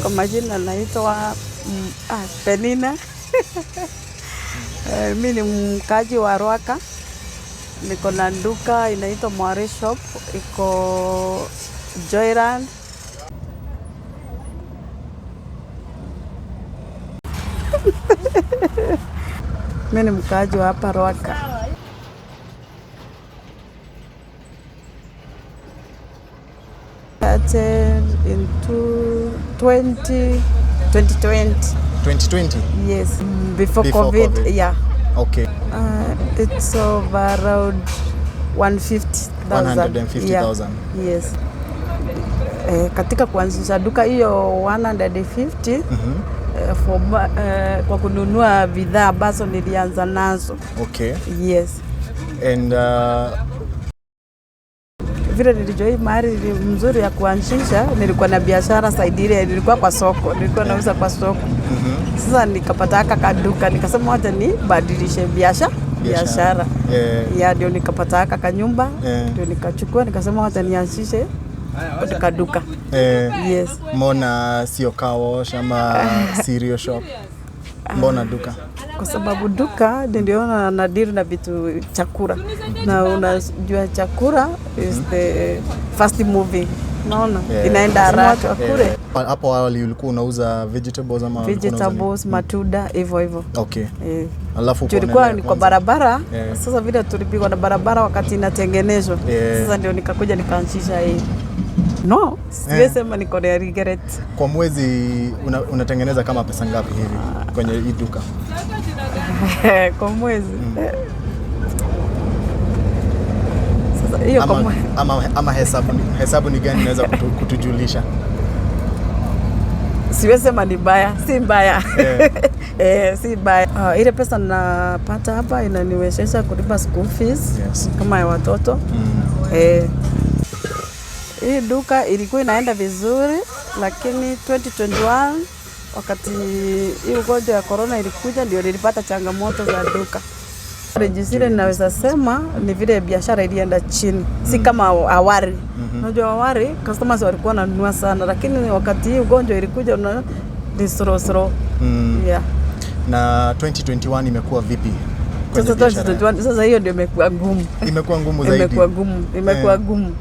Kwa majina naitwa Penina. Mimi ni mkaji wa Ruaka. Niko na duka inaitwa Mware Shop, iko Joyland. Mimi ni mkaji wa hapa Ruaka. In 2020. 2020? Yes, before COVID. Yeah. Okay. It's over around 150,000. 150,000. Yeah. Yes. Katika kuanzisha duka hiyo 150 kwa kununua bidhaa ambazo nilianza nazo. Okay. Yes. And vile nilijua mahali mzuri ya kuanzisha, nilikuwa na biashara saidire, nilikuwa kwa soko, nilikuwa nauza kwa soko. Sasa nikapata kaduka, nikasema wacha ni badilishe biashara. Ya ndio nikapata kanyumba, ndio nikachukua, nikasema wacha nianzishe kaduka. Yes. Mbona sio car wash ama cereal shop? Mbona duka? Kwa sababu duka ndio na deal na vitu chakula. Na unajua chakula is the fast moving. Naona inaenda haraka kule. Hapo awali ulikuwa unauza vegetables ama vegetables, matunda hivyo. Okay. Alafu tulikuwa ni kwa barabara. Sasa vile tulipigwa na barabara wakati inatengenezwa. Sasa ndio nikakuja nikaanzisha hii. No, siwezi sema niko na regret. Kwa mwezi unatengeneza kama pesa ngapi hivi kwenye hii duka? Kwa mwezi. Sasa hiyo ama hesabu ni gani unaweza kutujulisha? Siwezi sema ni mbaya, si mbaya. Si mbaya. Ile pesa napata hapa inaniwezesha kulipa school fees kama ya watoto. Hii duka ilikuwa inaenda vizuri, lakini 2021 wakati hii ugonjwa ya corona ilikuja ndio nilipata changamoto za duka. Rejisile ninaweza sema ni vile biashara ilienda chini. Si kama awali. Unajua awali customers walikuwa wananunua sana, lakini wakati hii ugonjwa ilikuja ni slow. Yeah. Na 2021 imekuwa vipi? Sasa 2021 sasa hiyo ndio imekuwa ngumu. Imekuwa ngumu zaidi. Imekuwa gumu.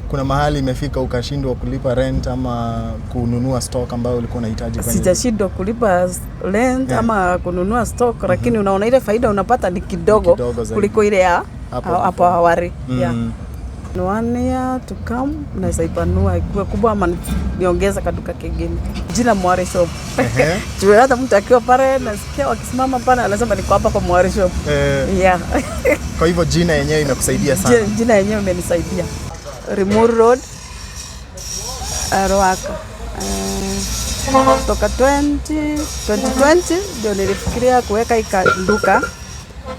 Kuna mahali imefika ukashindwa kulipa rent ama kununua stock ambayo ulikuwa unahitaji kwenye? Sijashindwa kulipa rent ama kununua stock, lakini unaona ile faida unapata ni kidogo kuliko ile ya hapo awali. Yeah. 1 year to come naweza ipanua ikiwa kubwa ama niongeza kaduka kingine. Jina Mware Shop. Jua hata mtu akiwa pale nasikia wakisimama pale anasema niko hapa kwa Mware Shop. Yeah. Kwa hivyo jina yenyewe imekusaidia sana. Jina yenyewe imenisaidia. Rimuru Road, Ruaka. Toka 2020 ndio nilifikiria kuweka duka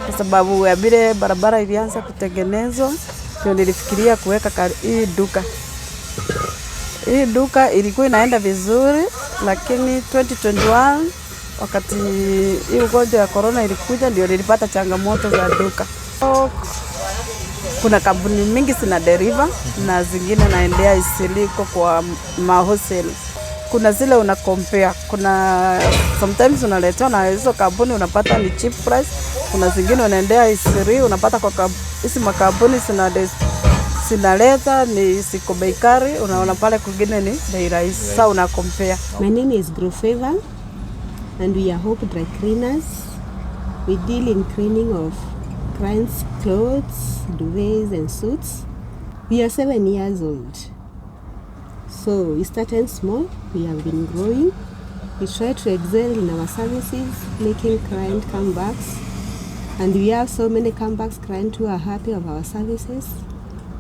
kwa sababu ya vile barabara ilianza kutengenezwa, ndio nilifikiria kuweka hii duka. Hii duka ilikuwa inaenda vizuri, lakini 2021 wakati hii ugonjwa ya corona ilikuja ndio nilipata changamoto za duka. Kuna kampuni mingi zina deriva na zingine naendea isiliko kwa wholesale. Kuna zile una compare. Kuna sometimes unaletea na hizo kampuni unapata ni cheap price. Kuna zingine unaendea isiri unapata kwa hizi makampuni zinaleta ni siko bei kali, unaona pale kwingine ni bei rahisi. Sasa una compare. My name is Glo Flavor and we are Hope Dry Cleaners. We deal in cleaning of clients' clothes, duvets and suits. We are 7 years old. So we started small, we have been growing. We try to excel in our services, making client comebacks. And we have so many comebacks clients who are happy of our services.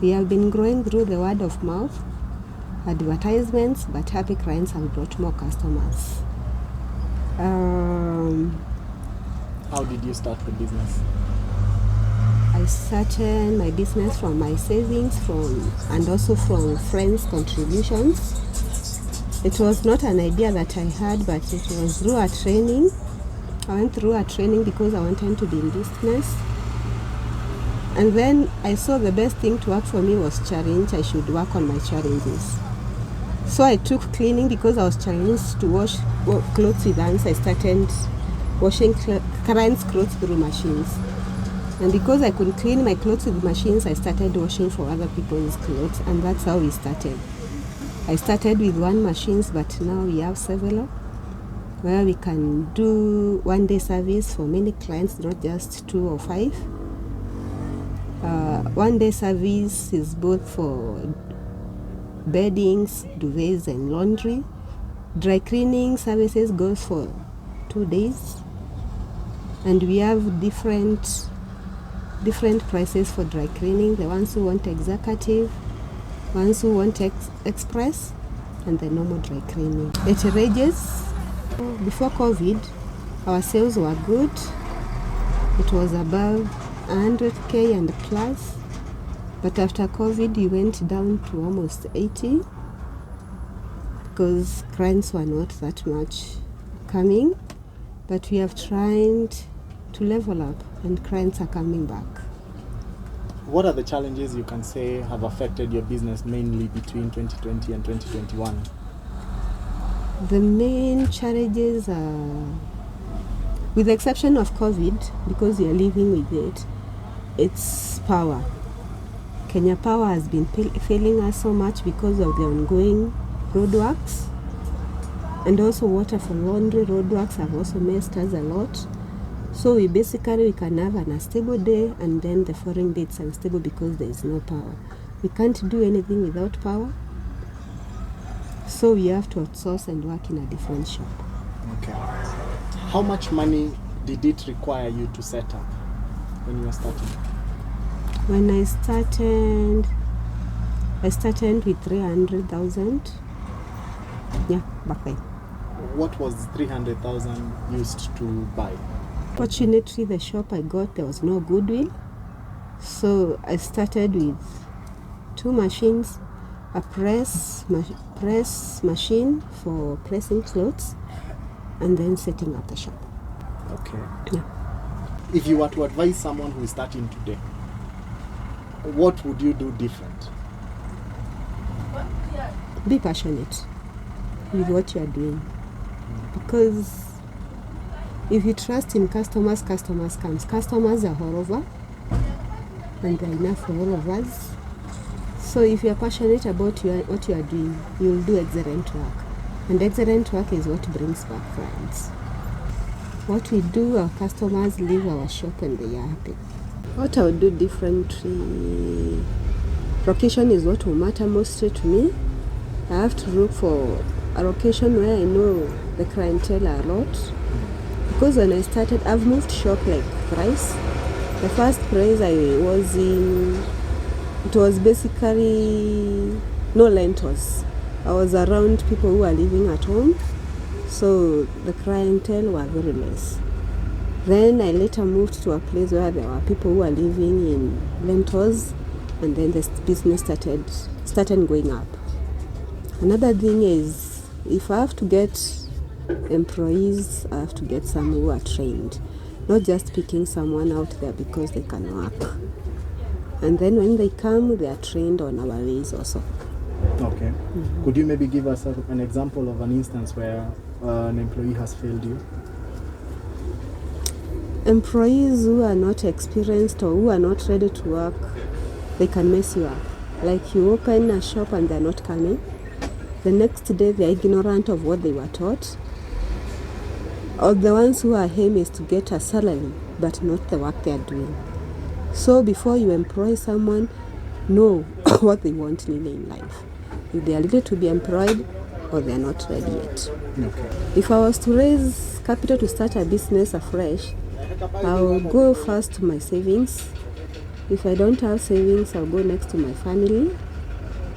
We have been growing through the word of mouth, advertisements, but happy clients have brought more customers. How did you start the business? I started my business from my savings and also from friends' contributions. It was not an idea that I had, but it was through a training. I went through a training because I wanted to be in business. And then I saw the best thing to work for me was challenge. I should work on my challenges. So I took cleaning because I was challenged to wash clothes with hands. I started washing clients' clothes through machines. And because I could clean my clothes with machines, I started washing for other people's clothes, and that's how we started. I started with one machine, but now we have several, where we can do one-day service for many clients, not just 2 or 5. One-day service is both for beddings, duvets, and laundry. Dry cleaning services goes for 2 days, and we have different prices for dry cleaning. The ones who want executive, ones who want express, and the normal dry cleaning. It ranges. Before COVID, our sales were good. It was above 100K and plus. But after COVID, we went down to almost 80 because clients were not that much coming. But we have tried to level up, and clients are coming back. What are the challenges you can say have affected your business mainly between 2020 and 2021? The main challenges are, with the exception of COVID, because we are living with it, it's power. Kenya Power has been failing us so much because of the ongoing roadworks, and also water for laundry. Roadworks have also messed us a lot. So we can have an unstable day, and then the following day it's unstable because there is no power. We can't do anything without power. So we have to outsource and work in a different shop. Okay. How much money did it require you to set up when you were starting? When I started with 300,000. Yeah, back then. What was 300,000 used to buy? Fortunately, the shop I got, there was no goodwill. So I started with 2 machines, a press machine for pressing clothes, and then setting up the shop. Okay. Yeah. If you were to advise someone who is starting today, what would you do different? Be passionate with what you are doing. Because if you trust in customers comes. Customers are all over, and they're enough for all of us. So if you're passionate about what you are doing, you'll do excellent work. And excellent work is what brings back clients. What we do, our customers leave our shop and they are happy. What I would do differently, location is what will matter most to me. I have to look for a location where I know the clientele are a lot. Because when I started, I've moved shop like thrice. The first place I was in, it was basically no rentals. I was around people who are living at home, so the clientele were very less. Then I later moved to a place where there were people who are living in rentals, and then the business started going up. Another thing is, if I have to get employees, I have to get some who are trained, not just picking someone out there because they can work. And then when they come, they are trained on our ways also. Okay. Mm-hmm. Could you maybe give us an example of an instance where an employee has failed you? Employees who are not experienced or who are not ready to work, they can mess you up. Like you open a shop and they're not coming. The next day they're ignorant of what they were taught. Or the ones who are aim is to get a salary, but not the work they are doing. So before you employ someone, know what they want really in life. If they are ready to be employed or they are not ready yet. Okay. If I was to raise capital to start a business afresh, I'll go first to my savings. If I don't have savings, I'll go next to my family.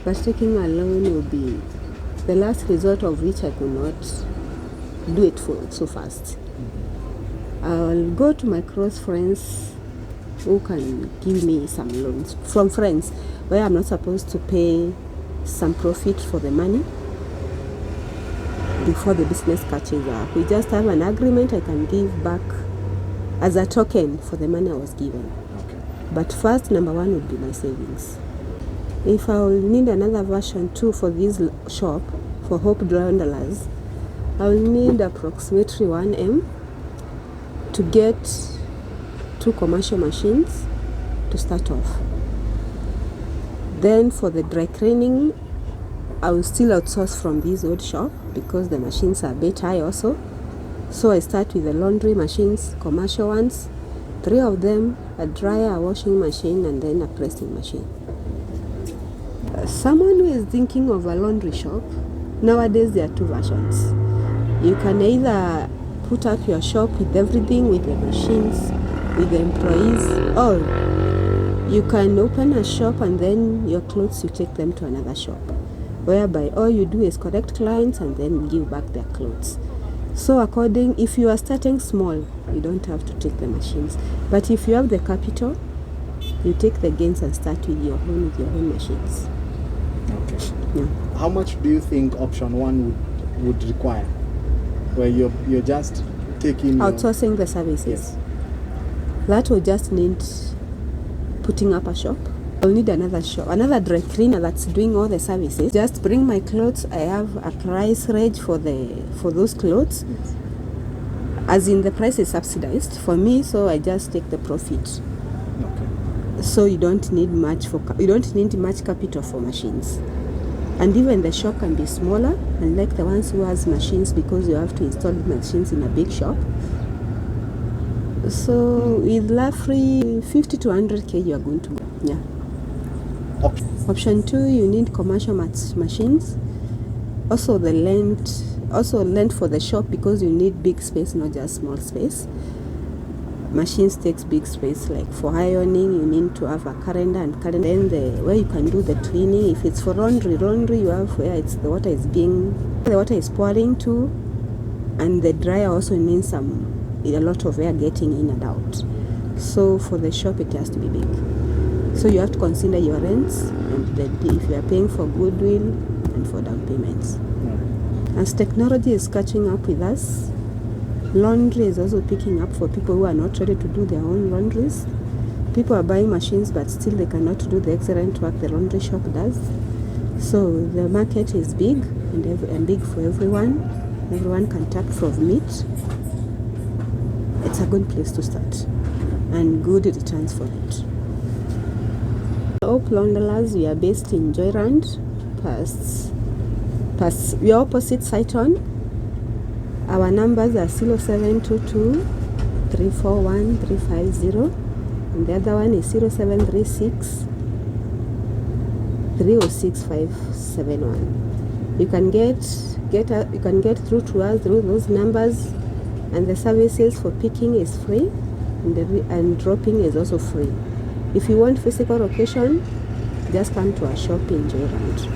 But taking a loan will be the last resort, of which I could not do it for so fast. I'll go to my close friends who can give me some loans from friends where I'm not supposed to pay some profit for the money before the business catches up. We just have an agreement I can give back as a token for the money I was given. Okay. But first, number one would be my savings. If I will need another version 2 for this shop, for Hope Dwellers, I will need approximately 1M to get 2 commercial machines to start off. Then for the dry cleaning, I will still outsource from this old shop because the machines are a bit high also. So I start with the laundry machines, commercial ones, 3 of them, a dryer, a washing machine, and then a pressing machine. Someone who is thinking of a laundry shop, nowadays there are 2 versions. You can either put up your shop with everything, with the machines, with the employees, or you can open a shop and then your clothes you take them to another shop, whereby all you do is collect clients and then give back their clothes. So if you are starting small, you don't have to take the machines. But if you have the capital, you take the gains and start with your own machines. Okay. Yeah. How much do you think option 1 would require? Where you're just taking outsourcing the services. Yes. That will just need putting up a shop. I'll need another shop, another dry cleaner that's doing all the services. Just bring my clothes. I have a price range for those clothes. Yes. As in the price is subsidized for me, so I just take the profit. Okay. So you don't need much capital for machines. And even the shop can be smaller, unlike the ones who has machines, because you have to install machines in a big shop. So with roughly 50 to 100K, you are going to go. Yeah. Option 2, you need commercial machines. Also length for the shop, because you need big space, not just small space. Machines takes big space. Like for ironing, you need to have a calendar, and then where you can do the cleaning. If it's for laundry, you have where the water is pouring to, and the dryer also needs a lot of air getting in and out. So for the shop, it has to be big. So you have to consider your rents, and if you are paying for goodwill and for down payments. As technology is catching up with us, laundry is also picking up for people who are not ready to do their own laundries. People are buying machines, but still they cannot do the excellent work the laundry shop does. So the market is big and big for everyone. Everyone can tap from it. It's a good place to start and good returns for it. Hope Launderers, we are based in Joyrand, we are opposite Saiton. Our numbers are 0722 341 350, and the other one is 0736 306 571. You can get through to us through those numbers, and the services for picking is free, and dropping is also free. If you want physical location, just come to our shop in Joyrand.